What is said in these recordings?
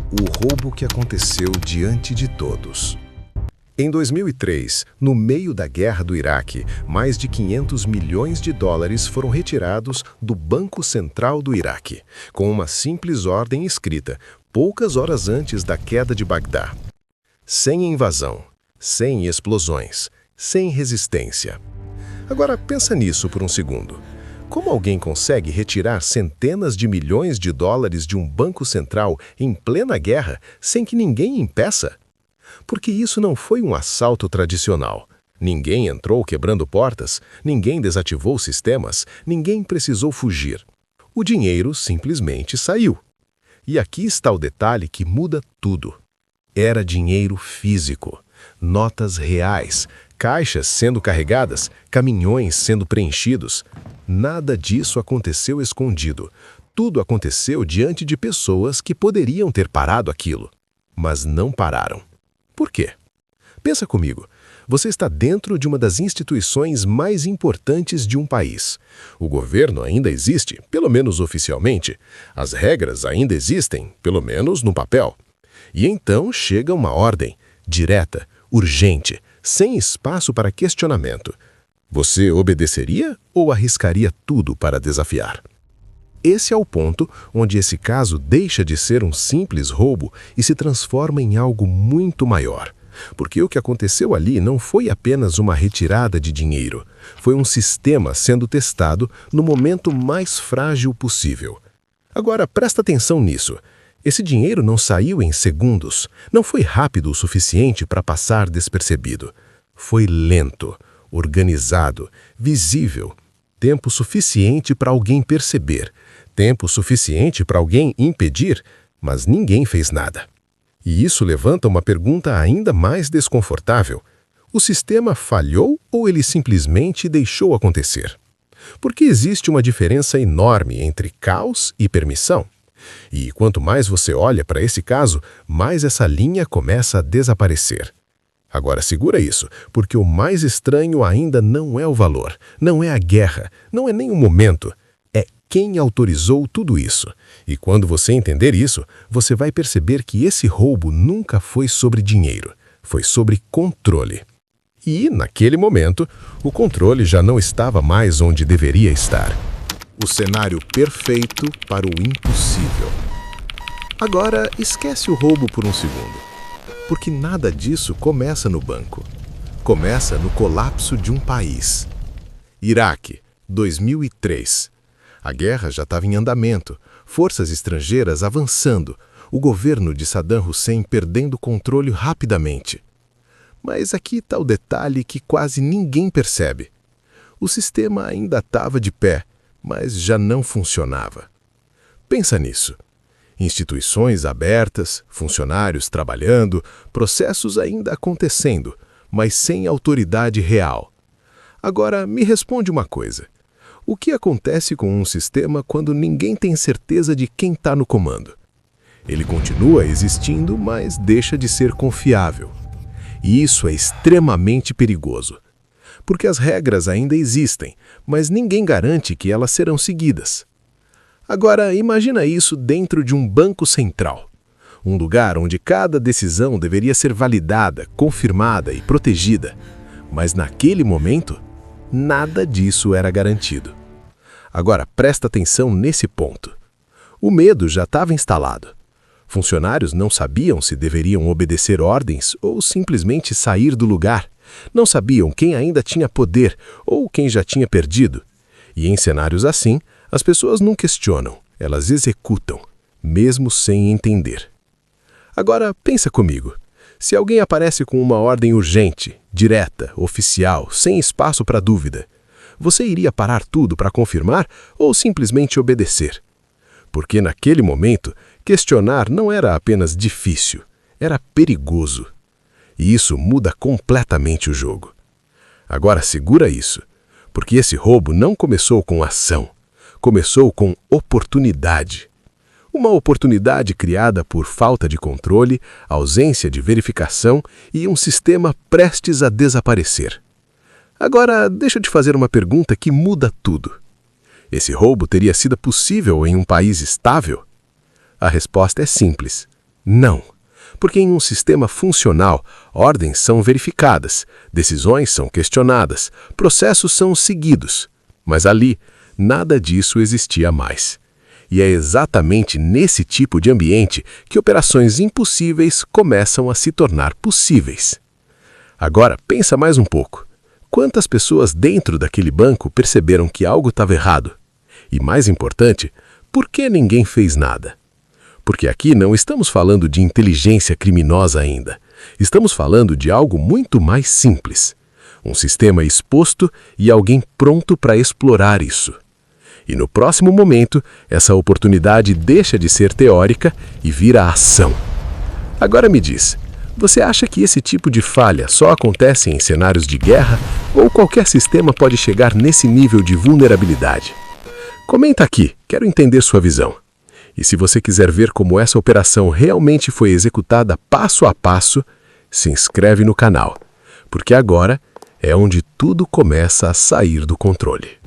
O roubo que aconteceu diante de todos. Em 2003, no meio da guerra do Iraque, mais de 500 milhões de dólares foram retirados do Banco Central do Iraque, com uma simples ordem escrita, poucas horas antes da queda de Bagdá. Sem invasão, sem explosões, sem resistência. Agora pensa nisso por um segundo. Como alguém consegue retirar centenas de milhões de dólares de um banco central em plena guerra sem que ninguém impeça? Porque isso não foi um assalto tradicional. Ninguém entrou quebrando portas, ninguém desativou sistemas, ninguém precisou fugir. O dinheiro simplesmente saiu. E aqui está o detalhe que muda tudo. Era dinheiro físico, notas reais, caixas sendo carregadas, caminhões sendo preenchidos. Nada disso aconteceu escondido. Tudo aconteceu diante de pessoas que poderiam ter parado aquilo, mas não pararam. Por quê? Pensa comigo. Você está dentro de uma das instituições mais importantes de um país. O governo ainda existe, pelo menos oficialmente. As regras ainda existem, pelo menos no papel. E então chega uma ordem, direta, urgente, sem espaço para questionamento. Você obedeceria ou arriscaria tudo para desafiar? Esse é o ponto onde esse caso deixa de ser um simples roubo e se transforma em algo muito maior. Porque o que aconteceu ali não foi apenas uma retirada de dinheiro, foi um sistema sendo testado no momento mais frágil possível. Agora, presta atenção nisso. Esse dinheiro não saiu em segundos, não foi rápido o suficiente para passar despercebido. Foi lento, organizado, visível, tempo suficiente para alguém perceber, tempo suficiente para alguém impedir, mas ninguém fez nada. E isso levanta uma pergunta ainda mais desconfortável. O sistema falhou ou ele simplesmente deixou acontecer? Porque existe uma diferença enorme entre caos e permissão. E quanto mais você olha para esse caso, mais essa linha começa a desaparecer. Agora segura isso, porque o mais estranho ainda não é o valor, não é a guerra, não é nem o momento. É quem autorizou tudo isso. E quando você entender isso, você vai perceber que esse roubo nunca foi sobre dinheiro, foi sobre controle. E, naquele momento, o controle já não estava mais onde deveria estar. O cenário perfeito para o impossível. Agora, esquece o roubo por um segundo. Porque nada disso começa no banco. Começa no colapso de um país. Iraque, 2003. A guerra já estava em andamento, forças estrangeiras avançando, o governo de Saddam Hussein perdendo o controle rapidamente. Mas aqui está o detalhe que quase ninguém percebe. O sistema ainda estava de pé, mas já não funcionava. Pensa nisso. Instituições abertas, funcionários trabalhando, processos ainda acontecendo, mas sem autoridade real. Agora, me responde uma coisa. O que acontece com um sistema quando ninguém tem certeza de quem está no comando? Ele continua existindo, mas deixa de ser confiável. E isso é extremamente perigoso. Porque as regras ainda existem, mas ninguém garante que elas serão seguidas. Agora, imagina isso dentro de um banco central. Um lugar onde cada decisão deveria ser validada, confirmada e protegida. Mas naquele momento, nada disso era garantido. Agora, presta atenção nesse ponto. O medo já estava instalado. Funcionários não sabiam se deveriam obedecer ordens ou simplesmente sair do lugar. Não sabiam quem ainda tinha poder ou quem já tinha perdido. E em cenários assim, as pessoas não questionam, elas executam, mesmo sem entender. Agora, pensa comigo. Se alguém aparece com uma ordem urgente, direta, oficial, sem espaço para dúvida, você iria parar tudo para confirmar ou simplesmente obedecer? Porque naquele momento, questionar não era apenas difícil, era perigoso. E isso muda completamente o jogo. Agora segura isso, porque esse roubo não começou com ação, começou com oportunidade. Uma oportunidade criada por falta de controle, ausência de verificação e um sistema prestes a desaparecer. Agora, deixa eu te fazer uma pergunta que muda tudo. Esse roubo teria sido possível em um país estável? A resposta é simples: Não. Porque em um sistema funcional, ordens são verificadas, decisões são questionadas, processos são seguidos. Mas ali, nada disso existia mais. E é exatamente nesse tipo de ambiente que operações impossíveis começam a se tornar possíveis. Agora, pensa mais um pouco. Quantas pessoas dentro daquele banco perceberam que algo estava errado? E mais importante, por que ninguém fez nada? Porque aqui não estamos falando de inteligência criminosa ainda. Estamos falando de algo muito mais simples. Um sistema exposto e alguém pronto para explorar isso. E no próximo momento, essa oportunidade deixa de ser teórica e vira ação. Agora me diz, você acha que esse tipo de falha só acontece em cenários de guerra ou qualquer sistema pode chegar nesse nível de vulnerabilidade? Comenta aqui, quero entender sua visão. E se você quiser ver como essa operação realmente foi executada passo a passo, se inscreve no canal, porque agora é onde tudo começa a sair do controle.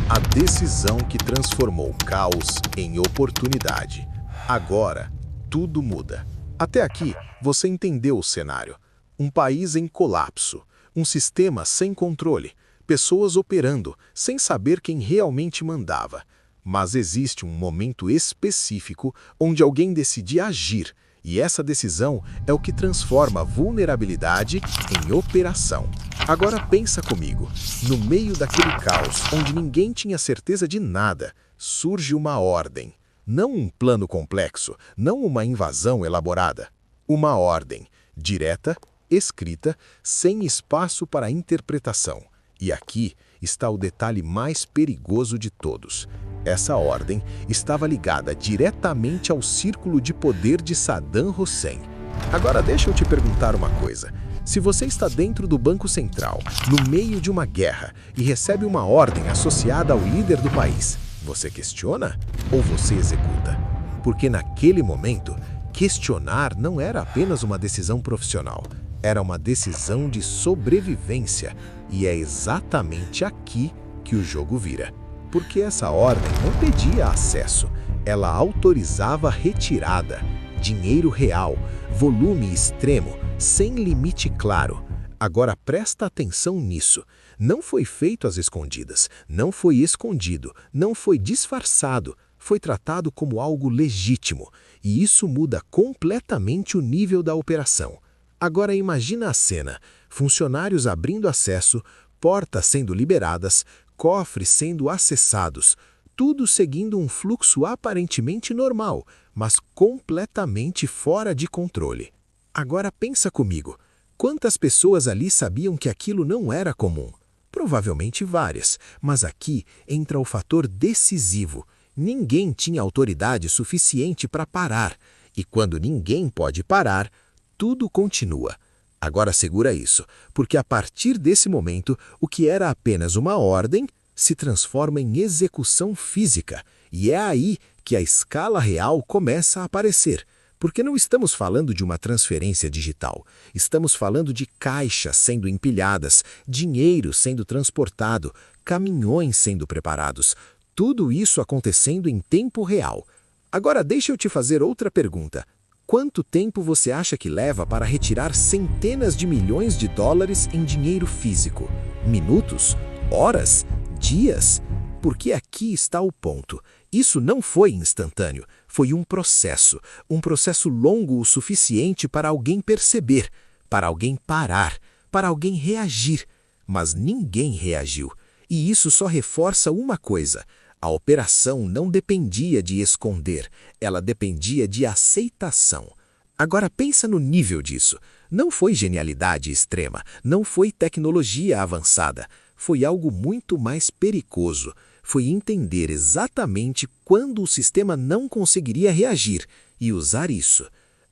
A decisão que transformou caos em oportunidade. Agora, tudo muda. Até aqui, você entendeu o cenário. Um país em colapso, um sistema sem controle, pessoas operando sem saber quem realmente mandava. Mas existe um momento específico onde alguém decide agir, e essa decisão é o que transforma a vulnerabilidade em operação. Agora pensa comigo, no meio daquele caos onde ninguém tinha certeza de nada, surge uma ordem. Não um plano complexo, não uma invasão elaborada. Uma ordem, direta, escrita, sem espaço para interpretação. E aqui está o detalhe mais perigoso de todos. Essa ordem estava ligada diretamente ao círculo de poder de Saddam Hussein. Agora deixa eu te perguntar uma coisa. Se você está dentro do Banco Central, no meio de uma guerra, e recebe uma ordem associada ao líder do país, você questiona ou você executa? Porque naquele momento, questionar não era apenas uma decisão profissional, era uma decisão de sobrevivência. E é exatamente aqui que o jogo vira. Porque essa ordem não pedia acesso, ela autorizava retirada, dinheiro real, volume extremo, sem limite claro. Agora presta atenção nisso. Não foi feito às escondidas, não foi escondido, não foi disfarçado, foi tratado como algo legítimo. E isso muda completamente o nível da operação. Agora imagina a cena, funcionários abrindo acesso, portas sendo liberadas, cofres sendo acessados, tudo seguindo um fluxo aparentemente normal, mas completamente fora de controle. Agora pensa comigo, quantas pessoas ali sabiam que aquilo não era comum? Provavelmente várias, mas aqui entra o fator decisivo. Ninguém tinha autoridade suficiente para parar, e quando ninguém pode parar, tudo continua. Agora segura isso, porque a partir desse momento, o que era apenas uma ordem se transforma em execução física. E é aí que a escala real começa a aparecer. Porque não estamos falando de uma transferência digital. Estamos falando de caixas sendo empilhadas, dinheiro sendo transportado, caminhões sendo preparados. Tudo isso acontecendo em tempo real. Agora deixa eu te fazer outra pergunta. Quanto tempo você acha que leva para retirar centenas de milhões de dólares em dinheiro físico? Minutos? Horas? Dias? Porque aqui está o ponto. Isso não foi instantâneo, foi um processo longo o suficiente para alguém perceber, para alguém parar, para alguém reagir. Mas ninguém reagiu. E isso só reforça uma coisa. A operação não dependia de esconder, ela dependia de aceitação. Agora pensa no nível disso. Não foi genialidade extrema, não foi tecnologia avançada. Foi algo muito mais perigoso. Foi entender exatamente quando o sistema não conseguiria reagir e usar isso.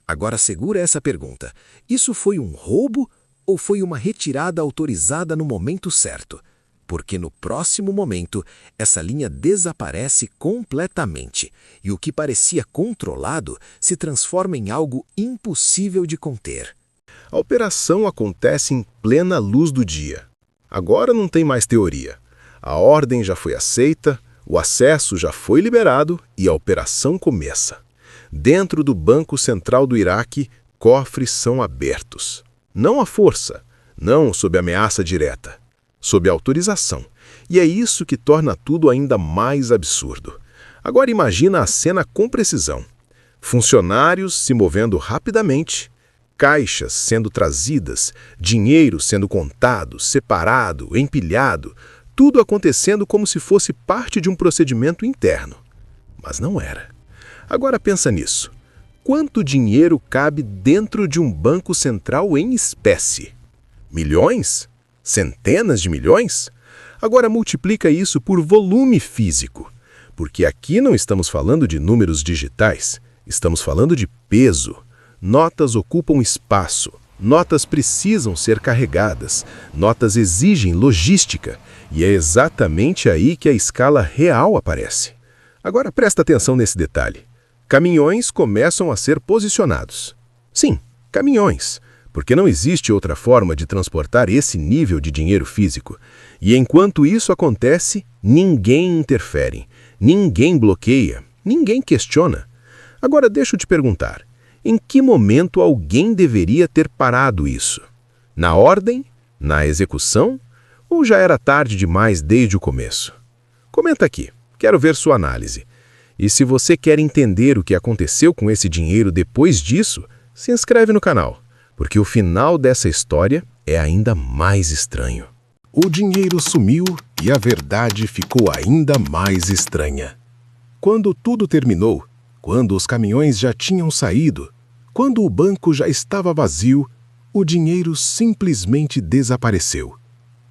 Agora segura essa pergunta. Isso foi um roubo ou foi uma retirada autorizada no momento certo? Porque no próximo momento, essa linha desaparece completamente e o que parecia controlado se transforma em algo impossível de conter. A operação acontece em plena luz do dia. Agora não tem mais teoria. A ordem já foi aceita, o acesso já foi liberado e a operação começa. Dentro do Banco Central do Iraque, cofres são abertos. Não à força, não sob ameaça direta, sob autorização. E é isso que torna tudo ainda mais absurdo. Agora imagina a cena com precisão. Funcionários se movendo rapidamente, caixas sendo trazidas, dinheiro sendo contado, separado, empilhado, tudo acontecendo como se fosse parte de um procedimento interno. Mas não era. Agora pensa nisso. Quanto dinheiro cabe dentro de um banco central em espécie? Milhões? Centenas de milhões? Agora multiplica isso por volume físico, porque aqui não estamos falando de números digitais, estamos falando de peso. Notas ocupam espaço, notas precisam ser carregadas, notas exigem logística, e é exatamente aí que a escala real aparece. Agora presta atenção nesse detalhe. Caminhões começam a ser posicionados. Sim, caminhões, porque não existe outra forma de transportar esse nível de dinheiro físico. E enquanto isso acontece, ninguém interfere, ninguém bloqueia, ninguém questiona. Agora deixa eu te perguntar, em que momento alguém deveria ter parado isso? Na ordem? Na execução? Ou já era tarde demais desde o começo? Comenta aqui, quero ver sua análise. E se você quer entender o que aconteceu com esse dinheiro depois disso, se inscreve no canal, porque o final dessa história é ainda mais estranho. O dinheiro sumiu e a verdade ficou ainda mais estranha. Quando tudo terminou, quando os caminhões já tinham saído, quando o banco já estava vazio, o dinheiro simplesmente desapareceu.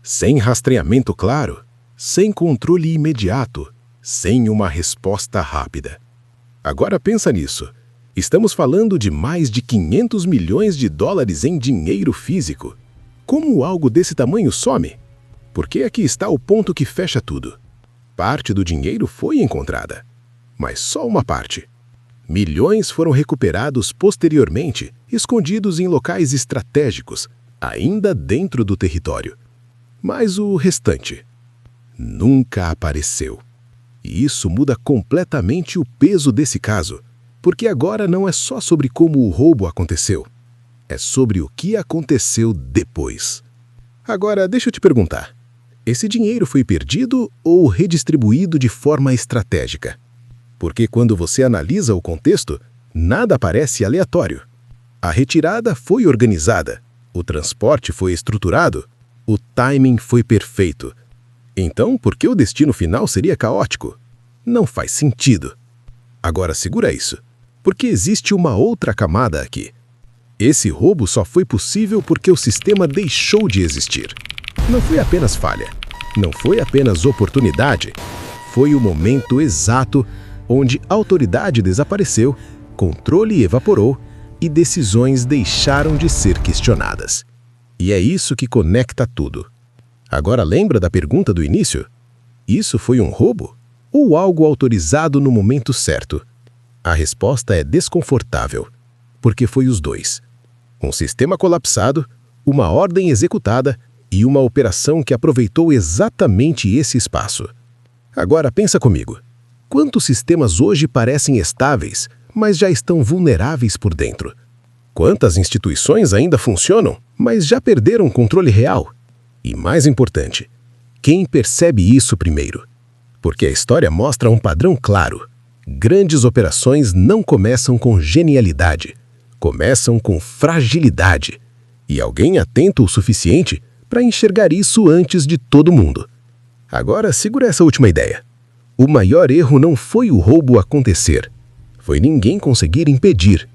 Sem rastreamento claro, sem controle imediato, sem uma resposta rápida. Agora pensa nisso. Estamos falando de mais de 500 milhões de dólares em dinheiro físico. Como algo desse tamanho some? Porque aqui está o ponto que fecha tudo. Parte do dinheiro foi encontrada, mas só uma parte. Milhões foram recuperados posteriormente, escondidos em locais estratégicos, ainda dentro do território. Mas o restante nunca apareceu. E isso muda completamente o peso desse caso, porque agora não é só sobre como o roubo aconteceu, é sobre o que aconteceu depois. Agora, deixa eu te perguntar, esse dinheiro foi perdido ou redistribuído de forma estratégica? Porque quando você analisa o contexto, nada parece aleatório. A retirada foi organizada, o transporte foi estruturado, o timing foi perfeito. Então, por que o destino final seria caótico? Não faz sentido. Agora segura isso, porque existe uma outra camada aqui. Esse roubo só foi possível porque o sistema deixou de existir. Não foi apenas falha, não foi apenas oportunidade, foi o momento exato onde a autoridade desapareceu, controle evaporou e decisões deixaram de ser questionadas. E é isso que conecta tudo. Agora lembra da pergunta do início? Isso foi um roubo? Ou algo autorizado no momento certo? A resposta é desconfortável, porque foi os dois. Um sistema colapsado, uma ordem executada e uma operação que aproveitou exatamente esse espaço. Agora pensa comigo. Quantos sistemas hoje parecem estáveis, mas já estão vulneráveis por dentro? Quantas instituições ainda funcionam, mas já perderam controle real? E mais importante, quem percebe isso primeiro? Porque a história mostra um padrão claro. Grandes operações não começam com genialidade, começam com fragilidade. E alguém atento o suficiente para enxergar isso antes de todo mundo. Agora segura essa última ideia. O maior erro não foi o roubo acontecer, foi ninguém conseguir impedir.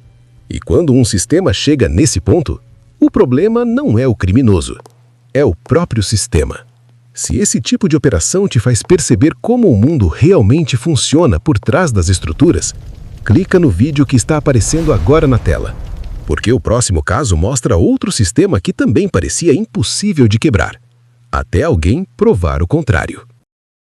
E quando um sistema chega nesse ponto, o problema não é o criminoso, é o próprio sistema. Se esse tipo de operação te faz perceber como o mundo realmente funciona por trás das estruturas, clica no vídeo que está aparecendo agora na tela, porque o próximo caso mostra outro sistema que também parecia impossível de quebrar, até alguém provar o contrário.